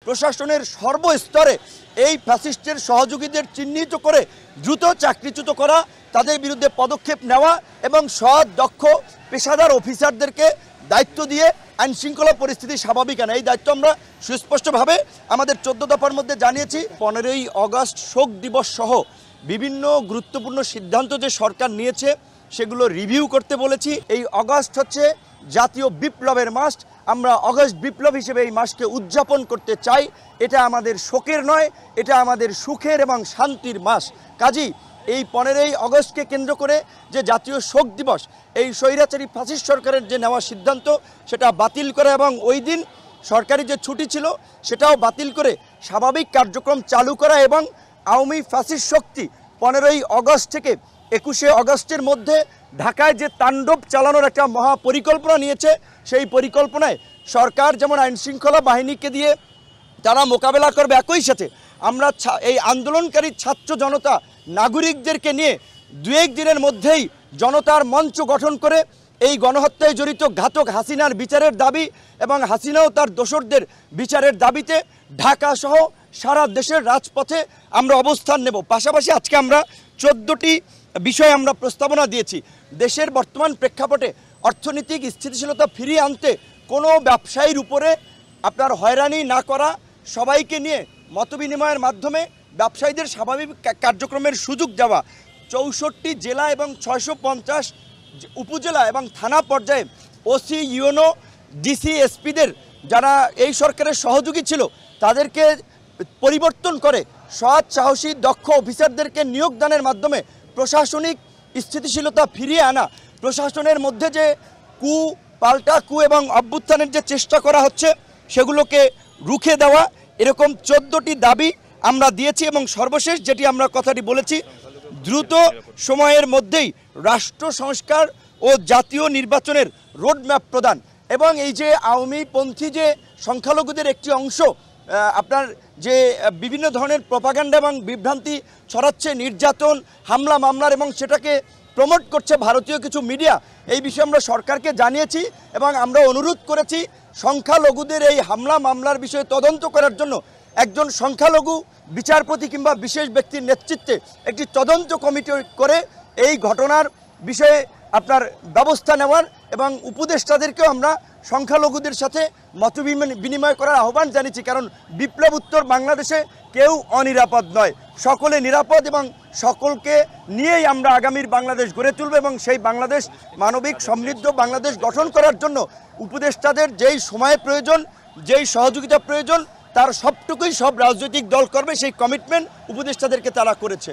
প্রশাসনের সর্বস্তরে এই ফ্যাসিস্টের সহযোগীদের চিহ্নিত করে দ্রুত চাকরিচ্যুত করা, তাদের বিরুদ্ধে পদক্ষেপ নেওয়া এবং সৎ দক্ষ পেশাদার অফিসারদেরকে দায়িত্ব দিয়ে আইন শৃঙ্খলা পরিস্থিতি স্বাভাবিক আনা, এই দায়িত্ব আমরা সুস্পষ্টভাবে আমাদের 14 দফার মধ্যে জানিয়েছি। 15ই আগস্ট শোক দিবস সহ বিভিন্ন গুরুত্বপূর্ণ সিদ্ধান্ত যে সরকার নিয়েছে সেগুলো রিভিউ করতে বলেছি। এই আগস্ট হচ্ছে জাতীয় বিপ্লবের মাস, আমরা আগস্ট বিপ্লব হিসেবে এই মাসকে উদযাপন করতে চাই। এটা আমাদের শোকের নয়, এটা আমাদের সুখের এবং শান্তির মাস। কাজেই এই 15ই আগস্টকে কেন্দ্র করে যে জাতীয় শোক দিবস, এই স্বৈরাচারী ফ্যাসিস্ট সরকারের যে নেওয়া সিদ্ধান্ত সেটা বাতিল করা এবং ওই দিন সরকারি যে ছুটি ছিল সেটাও বাতিল করে স্বাভাবিক কার্যক্রম চালু করা এবং আওয়ামী ফ্যাসিস্ট শক্তি 15ই আগস্ট থেকে 21শে আগস্টের মধ্যে ঢাকায় যে তাণ্ডব চালানোর একটা মহা পরিকল্পনা নিয়েছে, সেই পরিকল্পনায় সরকার যেমন আইনশৃঙ্খলা বাহিনীকে দিয়ে তারা মোকাবেলা করবে, একই সাথে আমরা এই আন্দোলনকারী ছাত্র জনতা নাগরিকদেরকে নিয়ে 2-1 দিনের মধ্যেই জনতার মঞ্চ গঠন করে এই গণহত্যায় জড়িত ঘাতক হাসিনার বিচারের দাবি এবং হাসিনাও তার দোসরদের বিচারের দাবিতে ঢাকা সহ সারা দেশের রাজপথে আমরা অবস্থান নেব। পাশাপাশি আজকে আমরা 14টি বিষয়ে আমরা প্রস্তাবনা দিয়েছি। দেশের বর্তমান প্রেক্ষাপটে অর্থনৈতিক স্থিতিশীলতা ফিরিয়ে আনতে কোনো ব্যবসায়ীর উপরে আপনার হয়রানি না করা, সবাইকে নিয়ে মতবিনিময়ের মাধ্যমে ব্যবসায়ীদের স্বাভাবিক কার্যক্রমের সুযোগ দেওয়া, 64 জেলা এবং 650 উপজেলা এবং থানা পর্যায়ে ওসি, ইউএনও, ডিসি, এসপিদের যারা এই সরকারের সহযোগী ছিল তাদেরকে পরিবর্তন করে সৎ, সাহসী, দক্ষ অফিসারদেরকে নিয়োগদানের মাধ্যমে প্রশাসনিক স্থিতিশীলতা ফিরিয়ে আনা, প্রশাসনের মধ্যে যে পাল্টা এবং অভ্যুত্থানের যে চেষ্টা করা হচ্ছে সেগুলোকে রুখে দেওয়া, এরকম 14টি দাবি আমরা দিয়েছি। এবং সর্বশেষ যেটি আমরা কথাটি বলেছি, দ্রুত সময়ের মধ্যেই রাষ্ট্র সংস্কার ও জাতীয় নির্বাচনের রোডম্যাপ প্রদান এবং এই যে আওয়ামীপন্থী যে সংখ্যালঘুদের একটি অংশ আপনার যে বিভিন্ন ধরনের প্রপাগান্ডা এবং বিভ্রান্তি ছড়াচ্ছে, নির্যাতন, হামলা মামলার এবং সেটাকে প্রমোট করছে ভারতীয় কিছু মিডিয়া, এই বিষয়ে আমরা সরকারকে জানিয়েছি এবং আমরা অনুরোধ করেছি সংখ্যালঘুদের এই হামলা মামলার বিষয়ে তদন্ত করার জন্য একজন সংখ্যালঘু বিচারপতি কিংবা বিশেষ ব্যক্তির নেতৃত্বে একটি তদন্ত কমিটি করে এই ঘটনার বিষয়ে আপনার ব্যবস্থা নেওয়ার এবং উপদেষ্টাদেরকেও আমরা সংখ্যালঘুদের সাথে মত বিনিময় করার আহ্বান জানিয়েছি। কারণ বিপ্লব উত্তর বাংলাদেশে কেউ অনিরাপদ নয়, সকলে নিরাপদ এবং সকলকে নিয়েই আমরা আগামীর বাংলাদেশ গড়ে তুলব এবং সেই বাংলাদেশ মানবিক সমৃদ্ধ বাংলাদেশ গঠন করার জন্য উপদেষ্টাদের যেই সময় প্রয়োজন, যেই সহযোগিতা প্রয়োজন, তার সবটুকুই সব রাজনৈতিক দল করবে, সেই কমিটমেন্ট উপদেষ্টাদেরকে তারা করেছে।